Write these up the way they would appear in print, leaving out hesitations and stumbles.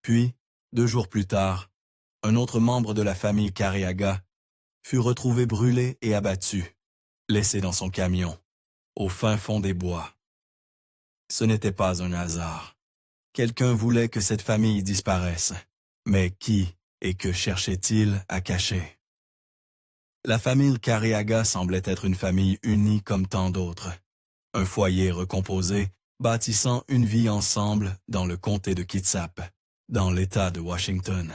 Puis, 2 jours plus tard, un autre membre de la famille Careaga fut retrouvé brûlé et abattu, laissé dans son camion, au fin fond des bois. Ce n'était pas un hasard. Quelqu'un voulait que cette famille disparaisse. Mais qui et que cherchait-il à cacher? La famille Careaga semblait être une famille unie comme tant d'autres. Un foyer recomposé, bâtissant une vie ensemble dans le comté de Kitsap, dans l'État de Washington.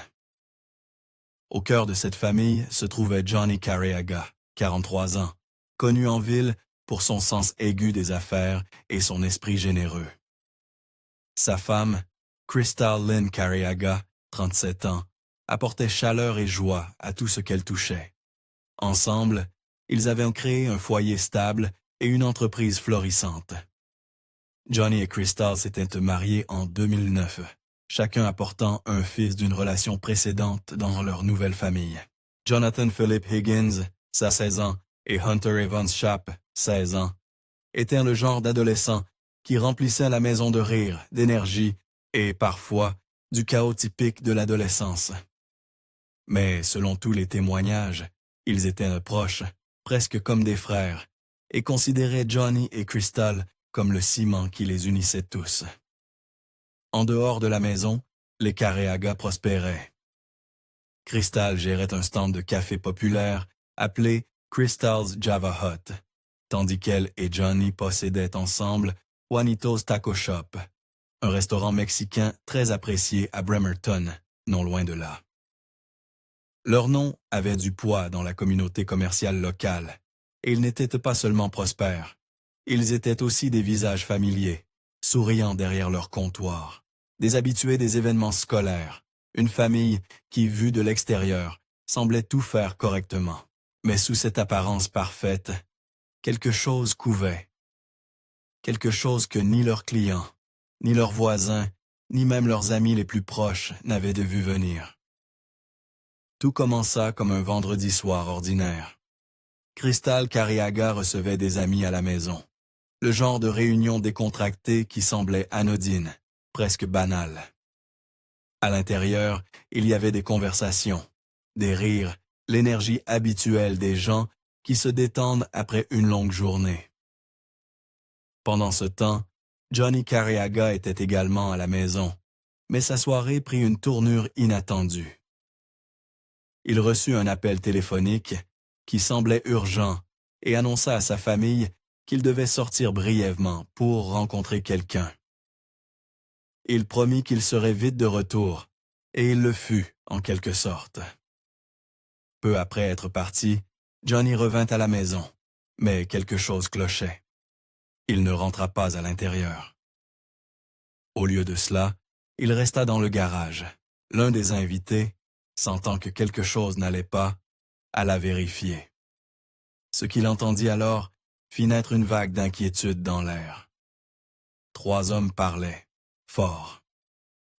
Au cœur de cette famille se trouvait Johnny Careaga, 43 ans, connu en ville pour son sens aigu des affaires et son esprit généreux. Sa femme, Crystal Lynn Careaga, 37 ans, apportait chaleur et joie à tout ce qu'elle touchait. Ensemble, ils avaient créé un foyer stable et une entreprise florissante. Johnny et Crystal s'étaient mariés en 2009, chacun apportant un fils d'une relation précédente dans leur nouvelle famille. Jonathan Philip Higgins, 16 ans, et Hunter Evans Schaap, 16 ans, étaient le genre d'adolescents qui remplissaient la maison de rire, d'énergie et, parfois, du chaos typique de l'adolescence. Mais, selon tous les témoignages, ils étaient proches, presque comme des frères, et considéraient Johnny et Crystal comme le ciment qui les unissait tous. En dehors de la maison, les Careaga prospéraient. Crystal gérait un stand de café populaire appelé Crystal's Java Hut, tandis qu'elle et Johnny possédaient ensemble Juanito's Taco Shop, un restaurant mexicain très apprécié à Bremerton, non loin de là. Leur nom avait du poids dans la communauté commerciale locale, et ils n'étaient pas seulement prospères, ils étaient aussi des visages familiers, souriant derrière leur comptoir, des habitués des événements scolaires, une famille qui, vue de l'extérieur, semblait tout faire correctement. Mais sous cette apparence parfaite, quelque chose couvait. Quelque chose que ni leurs clients, ni leurs voisins, ni même leurs amis les plus proches n'avaient de vue venir. Tout commença comme un vendredi soir ordinaire. Crystal Careaga recevait des amis à la maison. Le genre de réunion décontractée qui semblait anodine, presque banale. À l'intérieur, il y avait des conversations, des rires, l'énergie habituelle des gens qui se détendent après une longue journée. Pendant ce temps, Johnny Careaga était également à la maison, mais sa soirée prit une tournure inattendue. Il reçut un appel téléphonique qui semblait urgent et annonça à sa famille qu'il devait sortir brièvement pour rencontrer quelqu'un. Il promit qu'il serait vite de retour, et il le fut, en quelque sorte. Peu après être parti, Johnny revint à la maison, mais quelque chose clochait. Il ne rentra pas à l'intérieur. Au lieu de cela, il resta dans le garage. L'un des invités, sentant que quelque chose n'allait pas, alla vérifier. Ce qu'il entendit alors fit naître une vague d'inquiétude dans l'air. 3 hommes parlaient, fort.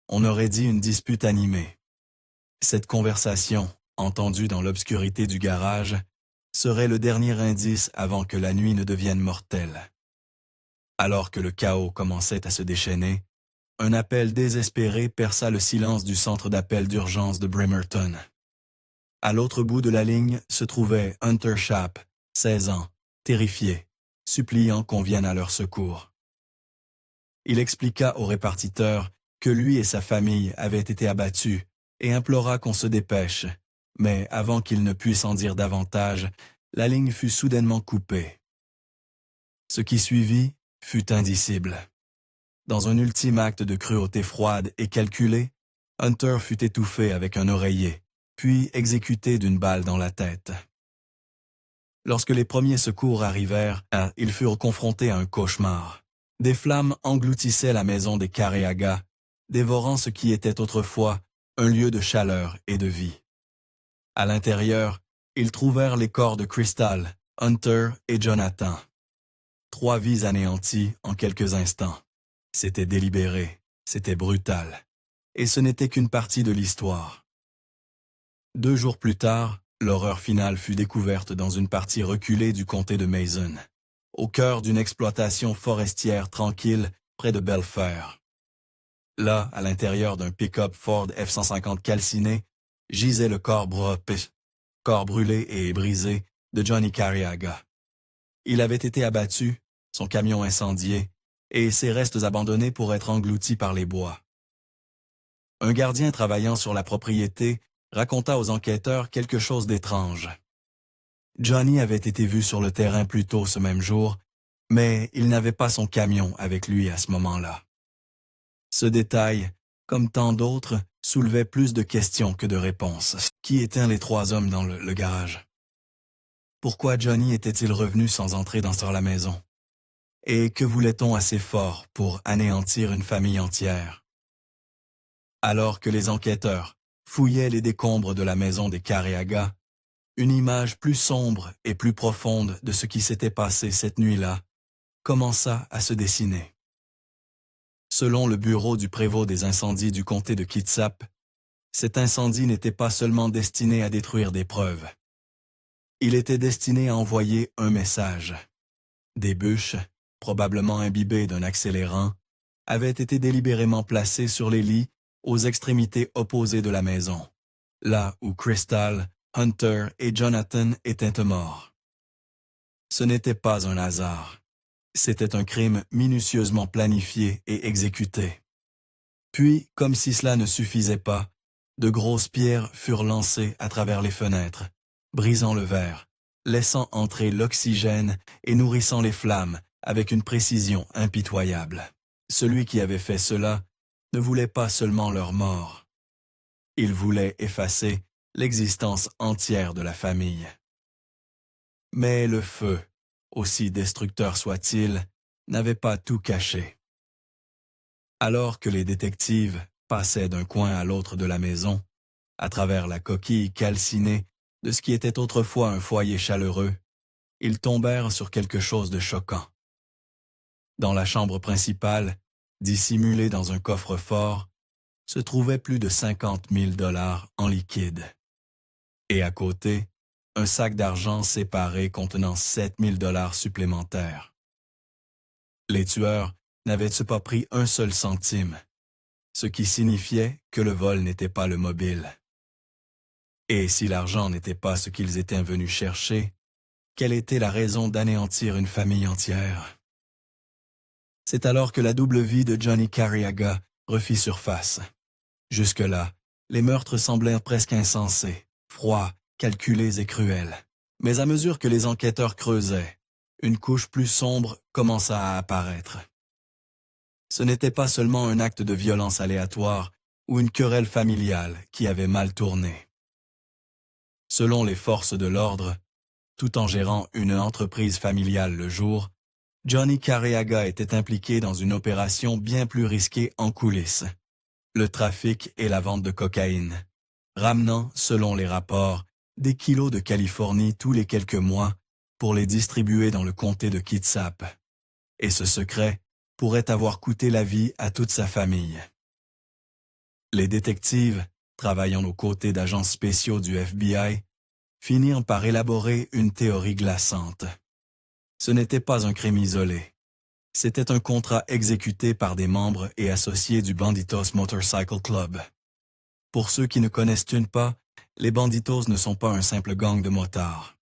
On aurait dit une dispute animée. Cette conversation, entendue dans l'obscurité du garage, serait le dernier indice avant que la nuit ne devienne mortelle. Alors que le chaos commençait à se déchaîner, un appel désespéré perça le silence du centre d'appel d'urgence de Bremerton. À l'autre bout de la ligne se trouvait Hunter Schaap, 16 ans, terrifié, suppliant qu'on vienne à leur secours. Il expliqua au répartiteur que lui et sa famille avaient été abattus et implora qu'on se dépêche, mais avant qu'il ne puisse en dire davantage, la ligne fut soudainement coupée. Ce qui suivit fut indicible. Dans un ultime acte de cruauté froide et calculée, Hunter fut étouffé avec un oreiller, puis exécuté d'une balle dans la tête. Lorsque les premiers secours arrivèrent, ils furent confrontés à un cauchemar. Des flammes engloutissaient la maison des Careaga, dévorant ce qui était autrefois un lieu de chaleur et de vie. À l'intérieur, ils trouvèrent les corps de Crystal, Hunter et Jonathan. 3 vies anéanties en quelques instants. C'était délibéré, c'était brutal, et ce n'était qu'une partie de l'histoire. 2 jours plus tard, l'horreur finale fut découverte dans une partie reculée du comté de Mason, au cœur d'une exploitation forestière tranquille près de Belfair. Là, à l'intérieur d'un pick-up Ford F-150 calciné, gisait le corps brûlé et brisé de Johnny Cariaga. Il avait été abattu, son camion incendié, et ses restes abandonnés pour être engloutis par les bois. Un gardien travaillant sur la propriété raconta aux enquêteurs quelque chose d'étrange. Johnny avait été vu sur le terrain plus tôt ce même jour, mais il n'avait pas son camion avec lui à ce moment-là. Ce détail, comme tant d'autres, soulevait plus de questions que de réponses. Qui étaient les trois hommes dans le garage? Pourquoi Johnny était-il revenu sans entrer dans la maison? Et que voulait-on assez fort pour anéantir une famille entière? Alors que les enquêteurs fouillaient les décombres de la maison des Cariaga, une image plus sombre et plus profonde de ce qui s'était passé cette nuit-là commença à se dessiner. Selon le bureau du prévôt des incendies du comté de Kitsap, cet incendie n'était pas seulement destiné à détruire des preuves. Il était destiné à envoyer un message. Des bûches, probablement imbibées d'un accélérant, avaient été délibérément placées sur les lits aux extrémités opposées de la maison, là où Crystal, Hunter et Jonathan étaient morts. Ce n'était pas un hasard. C'était un crime minutieusement planifié et exécuté. Puis, comme si cela ne suffisait pas, de grosses pierres furent lancées à travers les fenêtres, brisant le verre, laissant entrer l'oxygène et nourrissant les flammes avec une précision impitoyable. Celui qui avait fait cela ne voulait pas seulement leur mort. Il voulait effacer l'existence entière de la famille. Mais le feu, aussi destructeur soit-il, n'avait pas tout caché. Alors que les détectives passaient d'un coin à l'autre de la maison, à travers la coquille calcinée de ce qui était autrefois un foyer chaleureux, ils tombèrent sur quelque chose de choquant. Dans la chambre principale, dissimulée dans un coffre-fort, se trouvaient plus de 50 000 $ en liquide. Et à côté, un sac d'argent séparé contenant 7 000 $ supplémentaires. Les tueurs n'avaient-ils pas pris un seul centime, ce qui signifiait que le vol n'était pas le mobile. Et si l'argent n'était pas ce qu'ils étaient venus chercher, quelle était la raison d'anéantir une famille entière? C'est alors que la double vie de Johnny Cariaga refit surface. Jusque-là, les meurtres semblaient presque insensés, froids, calculés et cruels. Mais à mesure que les enquêteurs creusaient, une couche plus sombre commença à apparaître. Ce n'était pas seulement un acte de violence aléatoire ou une querelle familiale qui avait mal tourné. Selon les forces de l'ordre, tout en gérant une entreprise familiale le jour, Johnny Cariaga était impliqué dans une opération bien plus risquée en coulisses, le trafic et la vente de cocaïne, ramenant, selon les rapports, des kilos de Californie tous les quelques mois pour les distribuer dans le comté de Kitsap. Et ce secret pourrait avoir coûté la vie à toute sa famille. Les détectives, travaillant aux côtés d'agents spéciaux du FBI, finirent par élaborer une théorie glaçante. Ce n'était pas un crime isolé. C'était un contrat exécuté par des membres et associés du Banditos Motorcycle Club. Pour ceux qui ne connaissent pas, les Banditos ne sont pas un simple gang de motards.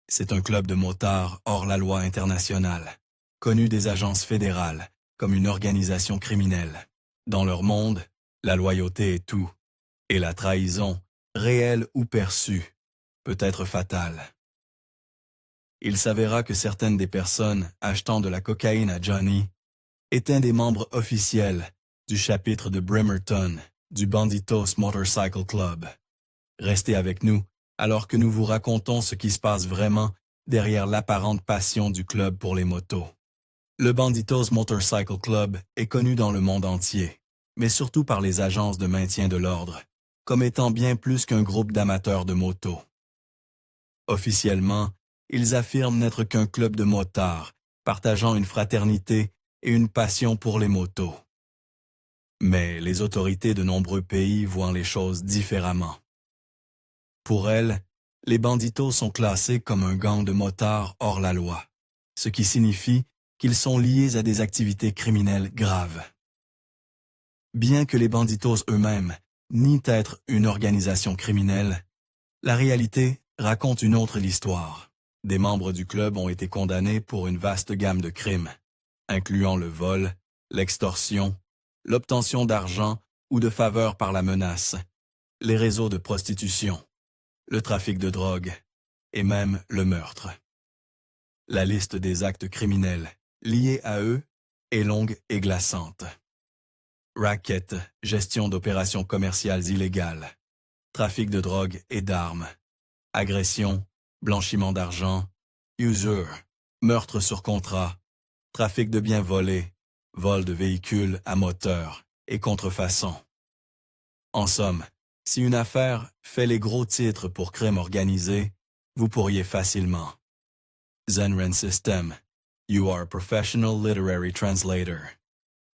C'est un club de motards hors la loi internationale, connu des agences fédérales comme une organisation criminelle. Dans leur monde, la loyauté est tout, et la trahison, réelle ou perçue, peut être fatale. Il s'avéra que certaines des personnes achetant de la cocaïne à Johnny étaient des membres officiels du chapitre de Bremerton du Banditos Motorcycle Club. Restez avec nous alors que nous vous racontons ce qui se passe vraiment derrière l'apparente passion du club pour les motos. Le Banditos Motorcycle Club est connu dans le monde entier, mais surtout par les agences de maintien de l'ordre, comme étant bien plus qu'un groupe d'amateurs de motos. Officiellement, ils affirment n'être qu'un club de motards, partageant une fraternité et une passion pour les motos. Mais les autorités de nombreux pays voient les choses différemment. Pour elles, les banditos sont classés comme un gang de motards hors la loi, ce qui signifie qu'ils sont liés à des activités criminelles graves. Bien que les banditos eux-mêmes nient être une organisation criminelle, la réalité raconte une autre histoire. Des membres du club ont été condamnés pour une vaste gamme de crimes, incluant le vol, l'extorsion, l'obtention d'argent ou de faveurs par la menace, les réseaux de prostitution, le trafic de drogue et même le meurtre. La liste des actes criminels liés à eux est longue et glaçante. Racket, gestion d'opérations commerciales illégales, trafic de drogue et d'armes, agression, blanchiment d'argent, usure, meurtre sur contrat, trafic de biens volés, vol de véhicules à moteur et contrefaçon. En somme, si une affaire fait les gros titres pour crime organisé, vous pourriez facilement. Zenren System, you are a professional literary translator.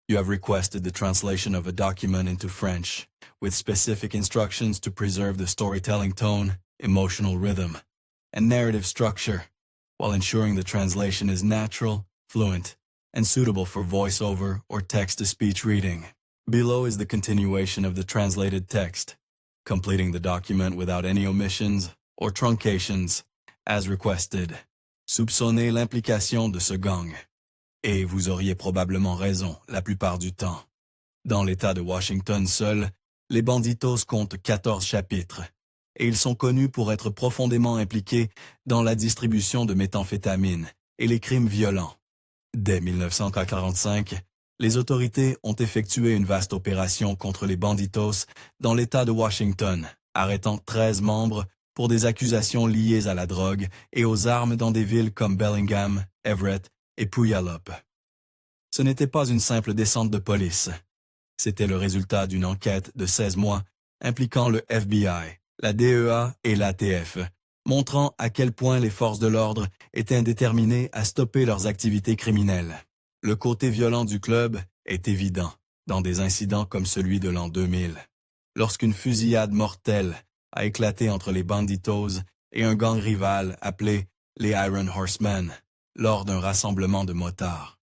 You have requested the translation of a document into French, with specific instructions to preserve the storytelling tone, emotional rhythm, and narrative structure, while ensuring the translation is natural, fluent, and suitable for voiceover or text-to-speech reading. Below is the continuation of the translated text, completing the document without any omissions or truncations, as requested. Soupçonnez l'implication de ce gang. Et vous auriez probablement raison la plupart du temps. Dans l'État de Washington seul, les banditos comptent 14 chapitres, et ils sont connus pour être profondément impliqués dans la distribution de méthamphétamine et les crimes violents. Dès 1945, les autorités ont effectué une vaste opération contre les banditos dans l'État de Washington, arrêtant 13 membres pour des accusations liées à la drogue et aux armes dans des villes comme Bellingham, Everett et Puyallup. Ce n'était pas une simple descente de police. C'était le résultat d'une enquête de 16 mois impliquant le FBI, la DEA et l'ATF, montrant à quel point les forces de l'ordre étaient déterminées à stopper leurs activités criminelles. Le côté violent du club est évident dans des incidents comme celui de l'an 2000, lorsqu'une fusillade mortelle a éclaté entre les banditos et un gang rival appelé les Iron Horsemen lors d'un rassemblement de motards.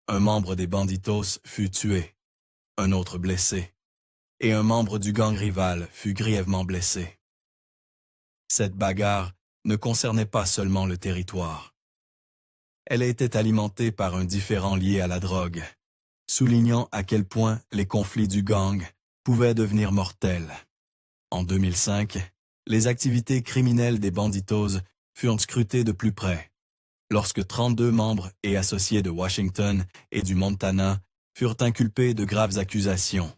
Un membre des banditos fut tué, un autre blessé, et un membre du gang rival fut grièvement blessé. Cette bagarre ne concernait pas seulement le territoire. Elle était alimentée par un différend lié à la drogue, soulignant à quel point les conflits du gang pouvaient devenir mortels. En 2005, les activités criminelles des banditos furent scrutées de plus près, lorsque 32 membres et associés de Washington et du Montana furent inculpés de graves accusations,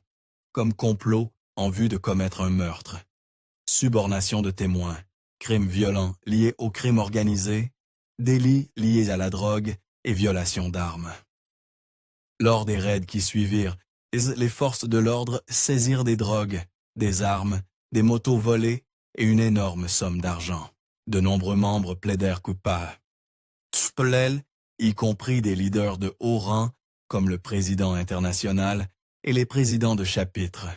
comme complot en vue de commettre un meurtre, subornation de témoins, crimes violents liés au crime organisé, délits liés à la drogue et violation d'armes. Lors des raids qui suivirent, les forces de l'ordre saisirent des drogues, des armes, des motos volées et une énorme somme d'argent. De nombreux membres plaidèrent coupables, y compris des leaders de haut rang comme le président international et les présidents de chapitre.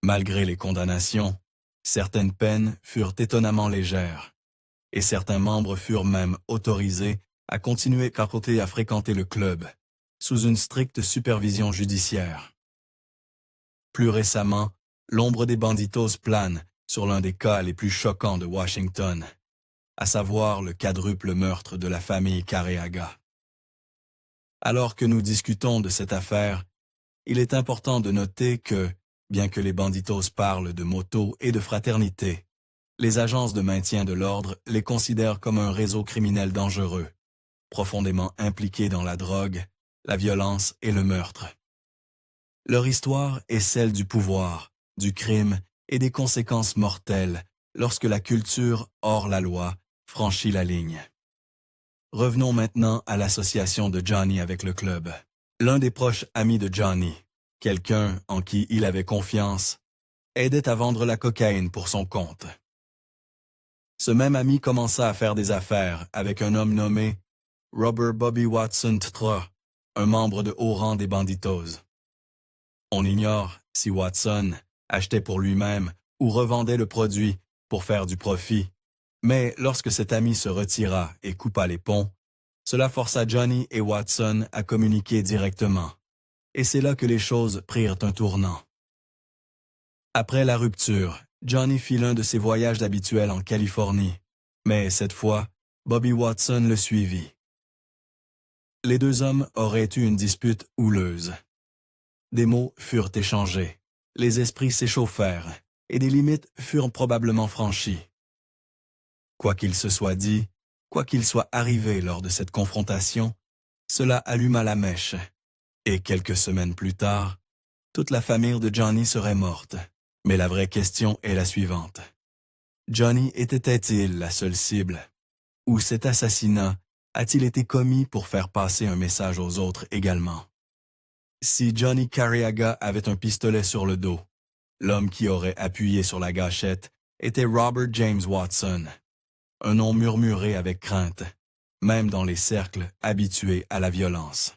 Malgré les condamnations, certaines peines furent étonnamment légères, et certains membres furent même autorisés à continuer à fréquenter le club, sous une stricte supervision judiciaire. Plus récemment, l'ombre des banditos plane sur l'un des cas les plus choquants de Washington, à savoir le quadruple meurtre de la famille Careaga. Alors que nous discutons de cette affaire, il est important de noter que, bien que les banditos parlent de moto et de fraternité, les agences de maintien de l'ordre les considèrent comme un réseau criminel dangereux, profondément impliqué dans la drogue, la violence et le meurtre. Leur histoire est celle du pouvoir, du crime et des conséquences mortelles lorsque la culture hors la loi franchit la ligne. Revenons maintenant à l'association de Johnny avec le club. L'un des proches amis de Johnny, quelqu'un en qui il avait confiance, aidait à vendre la cocaïne pour son compte. Ce même ami commença à faire des affaires avec un homme nommé Robert Bobby Watson III, un membre de haut rang des banditos. On ignore si Watson achetait pour lui-même ou revendait le produit pour faire du profit, mais lorsque cet ami se retira et coupa les ponts, cela força Johnny et Watson à communiquer directement, et c'est là que les choses prirent un tournant. Après la rupture, Johnny fit l'un de ses voyages habituels en Californie, mais cette fois, Bobby Watson le suivit. Les deux hommes auraient eu une dispute houleuse. Des mots furent échangés, les esprits s'échauffèrent, et des limites furent probablement franchies. Quoi qu'il se soit dit, quoi qu'il soit arrivé lors de cette confrontation, cela alluma la mèche, et quelques semaines plus tard, toute la famille de Johnny serait morte. Mais la vraie question est la suivante. Johnny était-il la seule cible? Ou cet assassinat a-t-il été commis pour faire passer un message aux autres également? Si Johnny Cariaga avait un pistolet sur le dos, l'homme qui aurait appuyé sur la gâchette était Robert James Watson, un nom murmuré avec crainte, même dans les cercles habitués à la violence.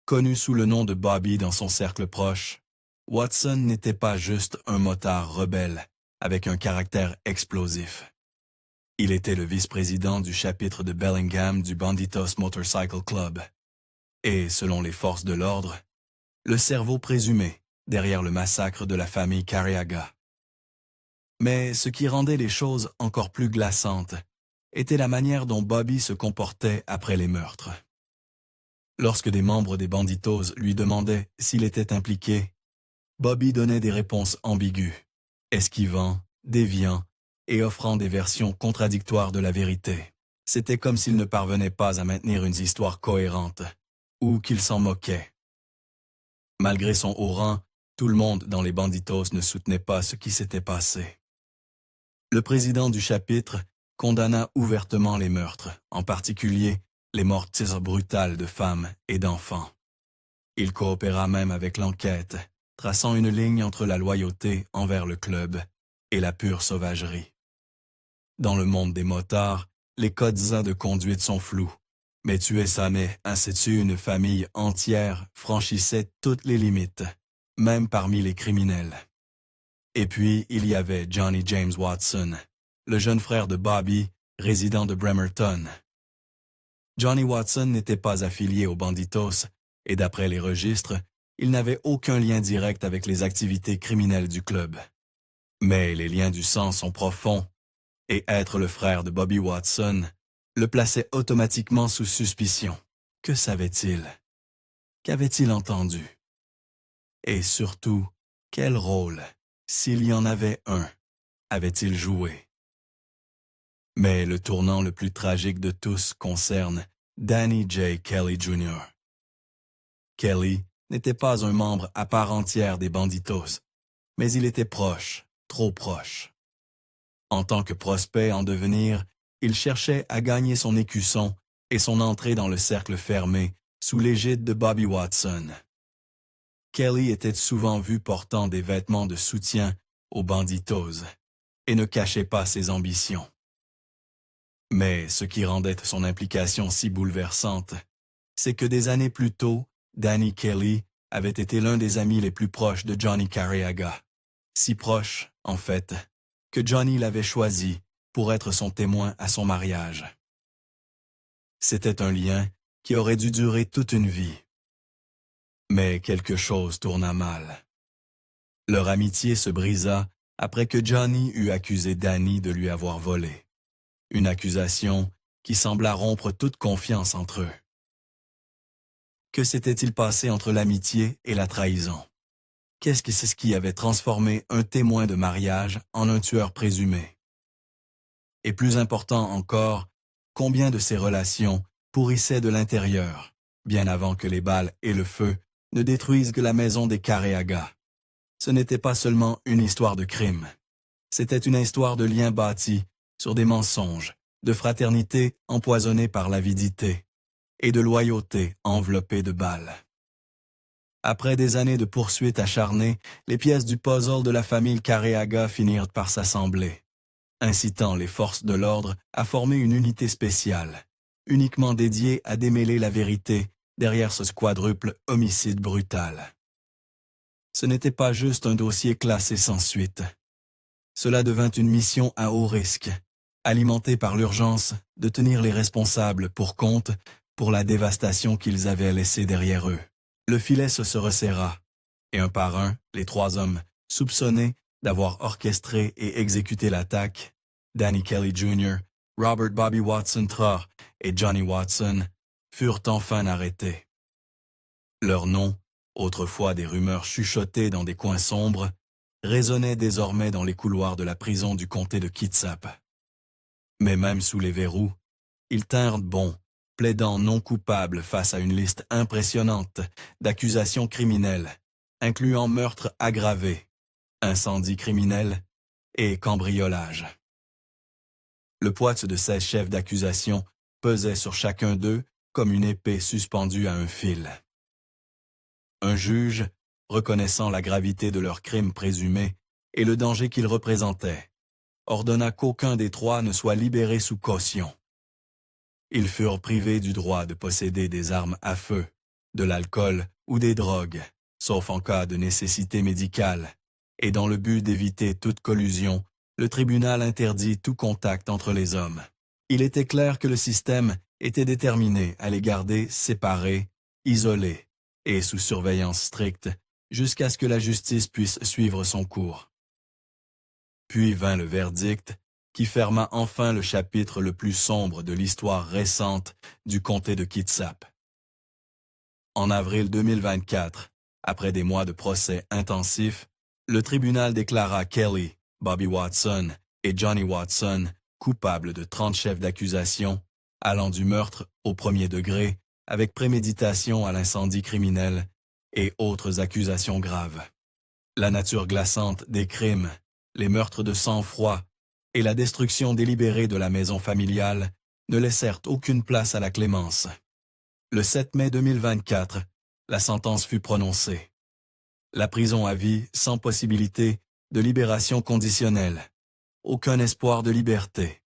Connu sous le nom de Bobby dans son cercle proche, Watson n'était pas juste un motard rebelle avec un caractère explosif. Il était le vice-président du chapitre de Bellingham du Banditos Motorcycle Club et, selon les forces de l'ordre, le cerveau présumé derrière le massacre de la famille Cariaga. Mais ce qui rendait les choses encore plus glaçantes était la manière dont Bobby se comportait après les meurtres. Lorsque des membres des Banditos lui demandaient s'il était impliqué, Bobby donnait des réponses ambiguës, esquivant, déviant et offrant des versions contradictoires de la vérité. C'était comme s'il ne parvenait pas à maintenir une histoire cohérente, ou qu'il s'en moquait. Malgré son haut rang, tout le monde dans les Banditos ne soutenait pas ce qui s'était passé. Le président du chapitre condamna ouvertement les meurtres, en particulier les morts brutales de femmes et d'enfants. Il coopéra même avec l'enquête, traçant une ligne entre la loyauté envers le club et la pure sauvagerie. Dans le monde des motards, les codes de conduite sont flous, mais tuer Samet ainsi de une famille entière franchissait toutes les limites, même parmi les criminels. Et puis, il y avait Johnny James Watson, le jeune frère de Bobby, résident de Bremerton. Johnny Watson n'était pas affilié aux Banditos, et d'après les registres, il n'avait aucun lien direct avec les activités criminelles du club. Mais les liens du sang sont profonds, et être le frère de Bobby Watson le plaçait automatiquement sous suspicion. Que savait-il? Qu'avait-il entendu? Et surtout, quel rôle, s'il y en avait un, avait-il joué? Mais le tournant le plus tragique de tous concerne Danny J. Kelly Jr. Kelly n'était pas un membre à part entière des Banditos, mais il était proche, trop proche. En tant que prospect en devenir, il cherchait à gagner son écusson et son entrée dans le cercle fermé sous l'égide de Bobby Watson. Kelly était souvent vu portant des vêtements de soutien aux Banditos et ne cachait pas ses ambitions. Mais ce qui rendait son implication si bouleversante, c'est que des années plus tôt, Danny Kelly avait été l'un des amis les plus proches de Johnny Cariaga. Si proche, en fait, que Johnny l'avait choisi pour être son témoin à son mariage. C'était un lien qui aurait dû durer toute une vie. Mais quelque chose tourna mal. Leur amitié se brisa après que Johnny eut accusé Danny de lui avoir volé. Une accusation qui sembla rompre toute confiance entre eux. Que s'était-il passé entre l'amitié et la trahison? Qu'est-ce que c'est ce qui avait transformé un témoin de mariage en un tueur présumé? Et plus important encore, combien de ces relations pourrissaient de l'intérieur, bien avant que les balles et le feu ne détruisent que la maison des Cariaga? Ce n'était pas seulement une histoire de crime. C'était une histoire de liens bâtis sur des mensonges, de fraternité empoisonnée par l'avidité et de loyauté enveloppée de balles. Après des années de poursuites acharnées, les pièces du puzzle de la famille Cariaga finirent par s'assembler, incitant les forces de l'ordre à former une unité spéciale, uniquement dédiée à démêler la vérité derrière ce quadruple homicide brutal. Ce n'était pas juste un dossier classé sans suite. Cela devint une mission à haut risque, alimentée par l'urgence de tenir les responsables pour compte pour la dévastation qu'ils avaient laissée derrière eux. Le filet se resserra, et un par un, les 3 hommes, soupçonnés d'avoir orchestré et exécuté l'attaque, Danny Kelly Jr., Robert Bobby Watson III et Johnny Watson, furent enfin arrêtés. Leurs noms, autrefois des rumeurs chuchotées dans des coins sombres, résonnaient désormais dans les couloirs de la prison du comté de Kitsap. Mais même sous les verrous, ils tinrent bon, plaidant non coupables face à une liste impressionnante d'accusations criminelles, incluant meurtre aggravé, incendie criminel et cambriolage. Le poids de 16 chefs d'accusation pesait sur chacun d'eux comme une épée suspendue à un fil. Un juge, reconnaissant la gravité de leurs crimes présumés et le danger qu'ils représentaient, ordonna qu'aucun des 3 ne soit libéré sous caution. Ils furent privés du droit de posséder des armes à feu, de l'alcool ou des drogues, sauf en cas de nécessité médicale, et dans le but d'éviter toute collusion, le tribunal interdit tout contact entre les hommes. Il était clair que le système était déterminé à les garder séparés, isolés et sous surveillance stricte, jusqu'à ce que la justice puisse suivre son cours. Puis vint le verdict, qui ferma enfin le chapitre le plus sombre de l'histoire récente du comté de Kitsap. En avril 2024, après des mois de procès intensifs, le tribunal déclara Kelly, Bobby Watson et Johnny Watson coupables de 30 chefs d'accusation, allant du meurtre au premier degré, avec préméditation à l'incendie criminel et autres accusations graves. La nature glaçante des crimes, les meurtres de sang-froid et la destruction délibérée de la maison familiale ne laissèrent aucune place à la clémence. Le 7 mai 2024, la sentence fut prononcée. La prison à vie sans possibilité de libération conditionnelle. Aucun espoir de liberté.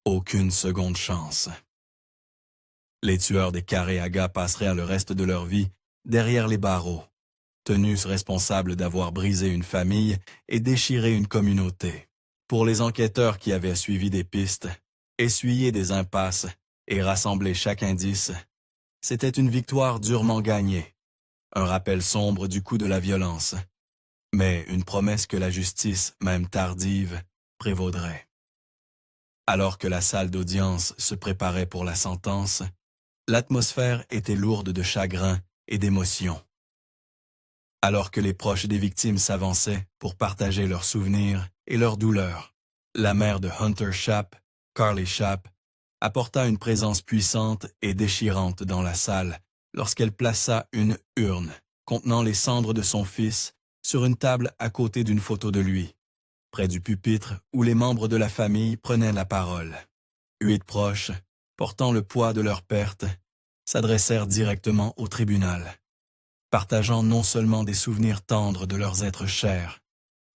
Aucune seconde chance. Les tueurs des Kareaga passeraient le reste de leur vie derrière les barreaux, tenus responsables d'avoir brisé une famille et déchiré une communauté. Pour les enquêteurs qui avaient suivi des pistes, essuyé des impasses et rassemblé chaque indice, c'était une victoire durement gagnée, un rappel sombre du coût de la violence, mais une promesse que la justice, même tardive, prévaudrait. Alors que la salle d'audience se préparait pour la sentence, l'atmosphère était lourde de chagrin et d'émotion. Alors que les proches des victimes s'avançaient pour partager leurs souvenirs et leurs douleurs, la mère de Hunter Schaap, Carly Schaap, apporta une présence puissante et déchirante dans la salle lorsqu'elle plaça une urne contenant les cendres de son fils sur une table à côté d'une photo de lui, près du pupitre où les membres de la famille prenaient la parole. 8 proches, portant le poids de leur perte, s'adressèrent directement au tribunal, partageant non seulement des souvenirs tendres de leurs êtres chers,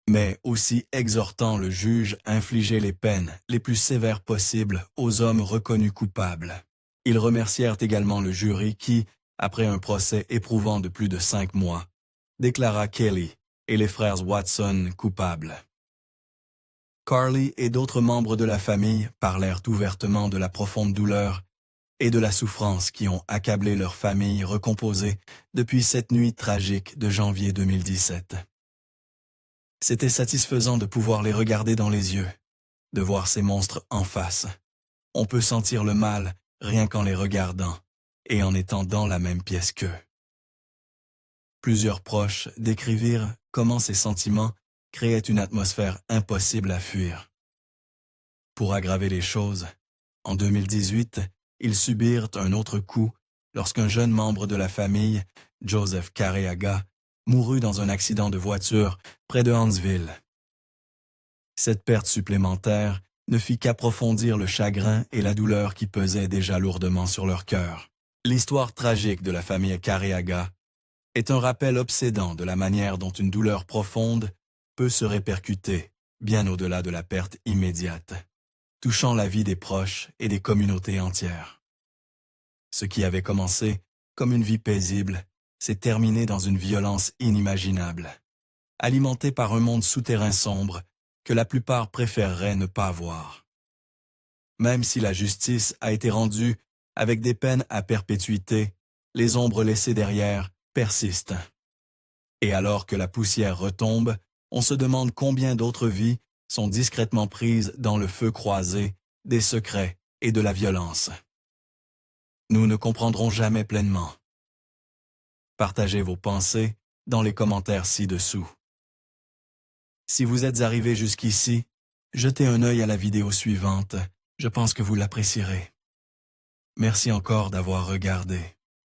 mais aussi exhortant le juge à infliger les peines les plus sévères possibles aux hommes reconnus coupables. Ils remercièrent également le jury qui, après un procès éprouvant de plus de 5 mois, déclara Kelly et les frères Watson coupables. Carly et d'autres membres de la famille parlèrent ouvertement de la profonde douleur et de la souffrance qui ont accablé leur famille recomposée depuis cette nuit tragique de janvier 2017. C'était satisfaisant de pouvoir les regarder dans les yeux, de voir ces monstres en face. On peut sentir le mal rien qu'en les regardant et en étant dans la même pièce qu'eux. Plusieurs proches décrivirent comment ces sentiments créaient une atmosphère impossible à fuir. Pour aggraver les choses, en 2018, ils subirent un autre coup lorsqu'un jeune membre de la famille, Joseph Kareaga, mourut dans un accident de voiture près de Huntsville. Cette perte supplémentaire ne fit qu'approfondir le chagrin et la douleur qui pesaient déjà lourdement sur leur cœur. L'histoire tragique de la famille Kareaga est un rappel obsédant de la manière dont une douleur profonde peut se répercuter bien au-delà de la perte immédiate, touchant la vie des proches et des communautés entières. Ce qui avait commencé comme une vie paisible s'est terminé dans une violence inimaginable, alimentée par un monde souterrain sombre que la plupart préféreraient ne pas voir. Même si la justice a été rendue avec des peines à perpétuité, les ombres laissées derrière persiste. Et alors que la poussière retombe, on se demande combien d'autres vies sont discrètement prises dans le feu croisé des secrets et de la violence. Nous ne comprendrons jamais pleinement. Partagez vos pensées dans les commentaires ci-dessous. Si vous êtes arrivé jusqu'ici, jetez un œil à la vidéo suivante. Je pense que vous l'apprécierez. Merci encore d'avoir regardé.